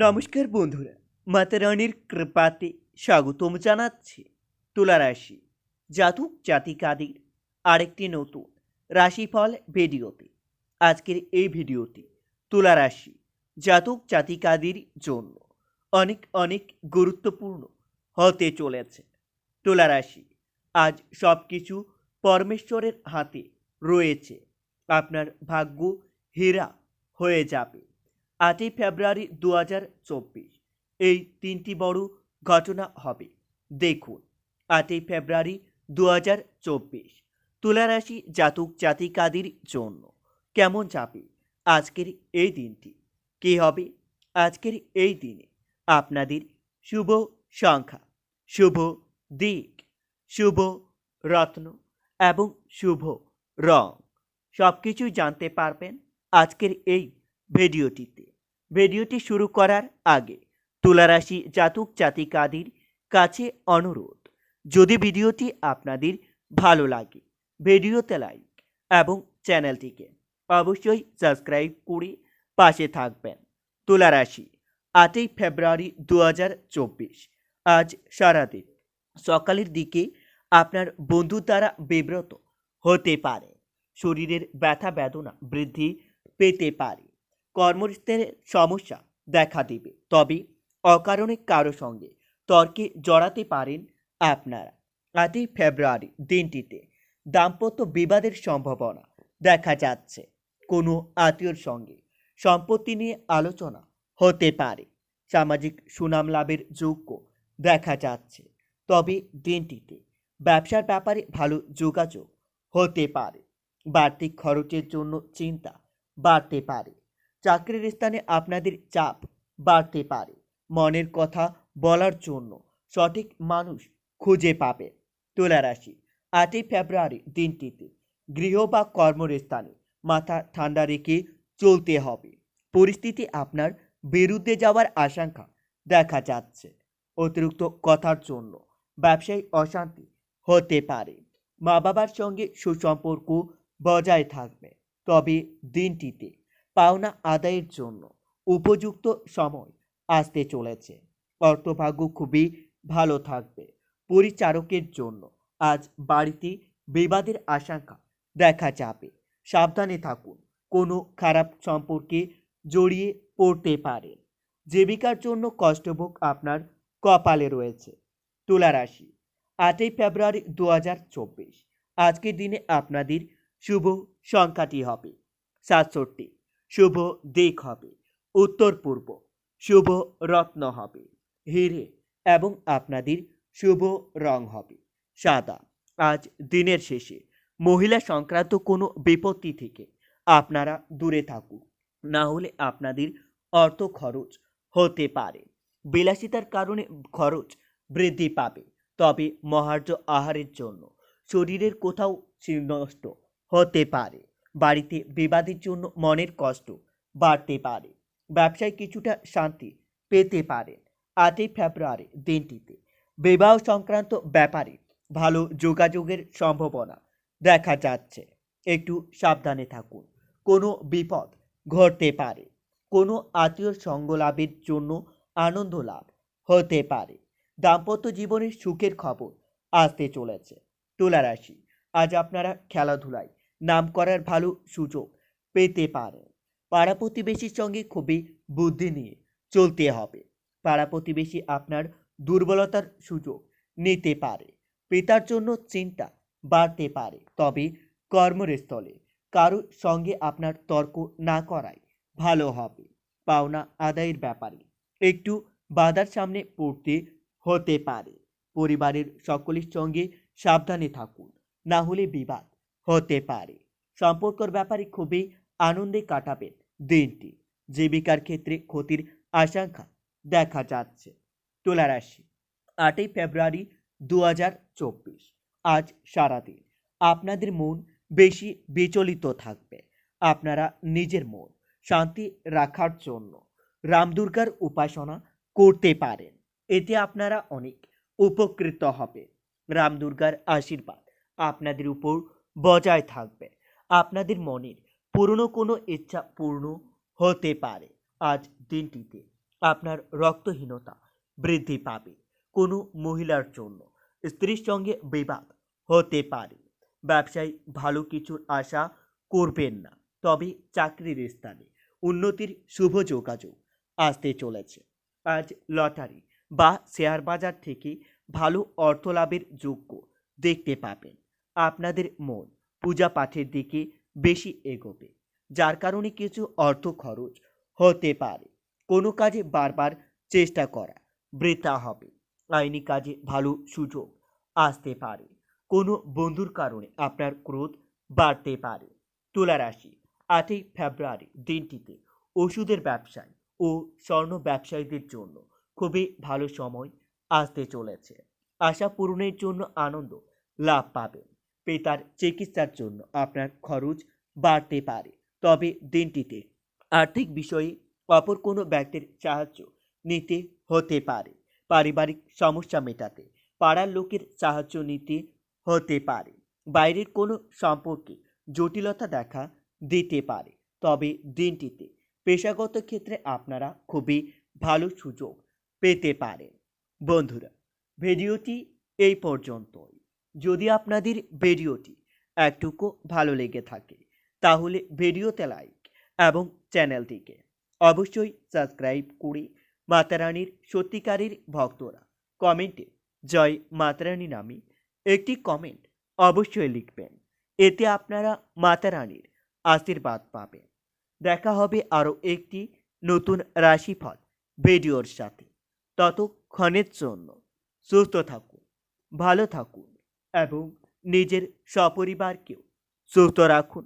নমস্কার বন্ধুরা, মাতা রানীর কৃপাতে স্বাগতম জানাচ্ছি তুলা রাশি জাতক জাতিকাদের আরেকটি নতুন রাশিফল ভিডিওতে। আজকের এই ভিডিওটি তুলা রাশি জাতক জাতিকাদের জন্য অনেক অনেক গুরুত্বপূর্ণ হতে চলেছে। তুলা রাশি আজ সব কিছু পরমেশ্বরের হাতে রয়েছে। আপনার ভাগ্য হীরা হয়ে যাবে। 8ই ফেব্রুয়ারি 2024 এই তিনটি বড় ঘটনা হবে। দেখুন 8ই ফেব্রুয়ারি 2024 তুলা রাশি জাতক জাতিকাদের জন্য কেমন যাবে আজকের এই দিনটি। কী হবে আজকের এই দিনে আপনাদের শুভ সংখ্যা, শুভ দিক, শুভ রত্ন এবং শুভ রং সব কিছুই জানতে পারবেন আজকের এই ভিডিওটিতে। ভিডিওটি শুরু করার আগে তুলা রাশি জাতক জাতিকাদের কাছে অনুরোধ, যদি ভিডিওটি আপনাদের ভালো লাগে ভিডিওতে লাইক এবং চ্যানেলটিকে অবশ্যই সাবস্ক্রাইব করে পাশে থাকবেন। তুলা রাশি 8ই ফেব্রুয়ারি 2024 আজ সারাদিন সকালের দিকে আপনার বন্ধু দ্বারা বিব্রত হতে পারে। শরীরের ব্যথা বেদনা বৃদ্ধি পেতে পারে। কর্মস্থলে সমস্যা দেখা দেবে, তবে অকারণে কারো সঙ্গে তর্কে জড়াতে পারেন আপনারা। 8ই ফেব্রুয়ারি দিনটিতে দাম্পত্য বিবাদের সম্ভাবনা দেখা যাচ্ছে। কোনো আত্মীয়র সঙ্গে সম্পত্তি নিয়ে আলোচনা হতে পারে। সামাজিক সুনাম লাভের যোগ্য দেখা যাচ্ছে, তবে দিনটিতে ব্যবসার ব্যাপারে ভালো যোগাযোগ হতে পারে। বাড়তি খরচের জন্য চিন্তা বাড়তে পারে। চাকরির স্থানে আপনাদের চাপ বাড়তে পারে। মনের কথা বলার জন্য সঠিক মানুষ খুঁজে পাবে। তুলা রাশি 8ই ফেব্রুয়ারি দিনটিতে গৃহ বা কর্মস্থানে মাথা ঠান্ডা রেখে চলতে হবে। পরিস্থিতি আপনার বিরুদ্ধে যাওয়ার আশঙ্কা দেখা যাচ্ছে। অতিরিক্ত কথার জন্য ব্যবসায়িক অশান্তি হতে পারে। মা বাবার সঙ্গে সুসম্পর্ক বজায় থাকবে, তবে দিনটিতে পাওনা আদায়ের জন্য উপযুক্ত সময় আসতে চলেছে। অর্থভাগ্য খুবই ভালো থাকবে। পরিচারকের জন্য আজ বাড়িতে বিবাদের আশঙ্কা দেখা যাবে। সাবধানে থাকুন, কোনো খারাপ সম্পর্কে জড়িয়ে পড়তে পারেন। জীবিকার জন্য কষ্টভোগ আপনার কপালে রয়েছে। তুলা রাশি 8ই ফেব্রুয়ারি 2024 আজকের দিনে আপনাদের শুভ সংখ্যাটি হবে 67। শুভ দিক হবে উত্তর পূর্ব। শুভ রত্ন হবে হিরে এবং আপনাদের শুভ রং হবে সাদা। আজ দিনের শেষে মহিলা সংক্রান্ত কোনো বিপত্তি থেকে আপনারা দূরে থাকুন, না হলে আপনাদের অর্থ খরচ হতে পারে। বিলাসিতার কারণে খরচ বৃদ্ধি পাবে, তবে মহার্ঘ আহারের জন্য শরীরের কোথাও নষ্ট হতে পারে। বাড়িতে বিবাদের জন্য মনের কষ্ট বাড়তে পারে। ব্যবসায় কিছুটা শান্তি পেতে পারেন। 8ই ফেব্রুয়ারি দিনটিতে বিবাহ সংক্রান্ত ব্যাপারে ভালো যোগাযোগের সম্ভাবনা দেখা যাচ্ছে। একটু সাবধানে থাকুন, কোনো বিপদ ঘটতে পারে। কোনো আত্মীয় সঙ্গ লাভের জন্য আনন্দ লাভ হতে পারে। দাম্পত্য জীবনের সুখের খবর আসতে চলেছে। তুলা রাশি আজ আপনারা খেলাধুলায় নাম করার ভালো সুযোগ পেতে পারেন। পাড়া প্রতিবেশীর সঙ্গে খুবই বুদ্ধি নিয়ে চলতে হবে। পাড়া প্রতিবেশী আপনার দুর্বলতার সুযোগ নিতে পারে। পিতার জন্য চিন্তা বাড়তে পারে, তবে কর্মস্থলে কারোর সঙ্গে আপনার তর্ক না করাই ভালো হবে। পাওনা আদায়ের ব্যাপারে একটু বাধার সামনে পড়তে হতে পারে। পরিবারের সকলের সঙ্গে সাবধানে থাকুন, না হলে বিবাদ হতে পারে। সম্পর্কের ব্যাপারে খুবই আনন্দে কাটাবেন দিনটি। জীবিকার ক্ষেত্রে ক্ষতির আশঙ্কা দেখা যাচ্ছে। তুলা রাশি 8ই ফেব্রুয়ারি 2024 আজ সারাদিন আপনাদের মন বেশি বিচলিত থাকবে। আপনারা নিজের মন শান্তি রাখার জন্য রামদুর্গার উপাসনা করতে পারেন। এতে আপনারা অনেক উপকৃত হবে। রামদুর্গার আশীর্বাদ আপনাদের উপর বজায় থাকবে। আপনাদের মনের পুরনো কোনো ইচ্ছা পূর্ণ হতে পারে। আজ দিনটিতে আপনার রক্তহীনতা বৃদ্ধি পাবে। কোনো মহিলার জন্য স্ত্রীর সঙ্গে বিবাদ হতে পারে। ব্যবসায় ভালো কিছুর আশা করবেন না, তবে চাকরির স্থানে উন্নতির শুভ যোগাযোগ আসতে চলেছে। আজ লটারি বা শেয়ার বাজার থেকে ভালো অর্থ লাভের যোগ্য দেখতে পাবেন। আপনাদের মন পূজা পাঠের দিকে বেশি এগোবে, যার কারণে কিছু অর্থ খরচ হতে পারে। কোনো কাজে বারবার চেষ্টা করা বৃথা হবে। আইনি কাজে ভালো সুযোগ আসতে পারে। কোনো বন্ধুর কারণে আপনার ক্রোধ বাড়তে পারে। তুলা রাশি, 8ই ফেব্রুয়ারি দিনটিতে ওষুধের ব্যবসায় ও স্বর্ণ ব্যবসায়ীদের জন্য খুবই ভালো সময় আসতে চলেছে। আশা পূরণের জন্য আনন্দ লাভ পাবেন। পিতার চিকিৎসার জন্য আপনার খরচ বাড়তে পারে, তবে দিনটিতে আর্থিক বিষয়ে অপর কোনো ব্যক্তির সাহায্য নিতে হতে পারে। পারিবারিক সমস্যা মেটাতে পাড়ার লোকের সাহায্য নিতে হতে পারে। বাইরের কোনো সম্পর্কে জটিলতা দেখা দিতে পারে, তবে দিনটিতে পেশাগত ক্ষেত্রে আপনারা খুবই ভালো সুযোগ পেতে পারেন। বন্ধুরা, ভিডিওটি এই পর্যন্তই। যদি আপনাদের ভিডিওটি একটুকু ভালো লেগে থাকে তাহলে ভিডিওতে লাইক এবং চ্যানেলটিকে অবশ্যই সাবস্ক্রাইব করে মাতারানীর সত্যিকারের ভক্তরা কমেন্টে জয় মাতারানী নামে একটি কমেন্ট অবশ্যই লিখবেন। এতে আপনারা মাতারানীর আশীর্বাদ পাবেন। দেখা হবে আরও একটি নতুন রাশিফল ভিডিওর সাথে। ততক্ষণের জন্য সুস্থ থাকুন, ভালো থাকুন এবং নিজের সপরিবারকেও সুস্থ রাখুন।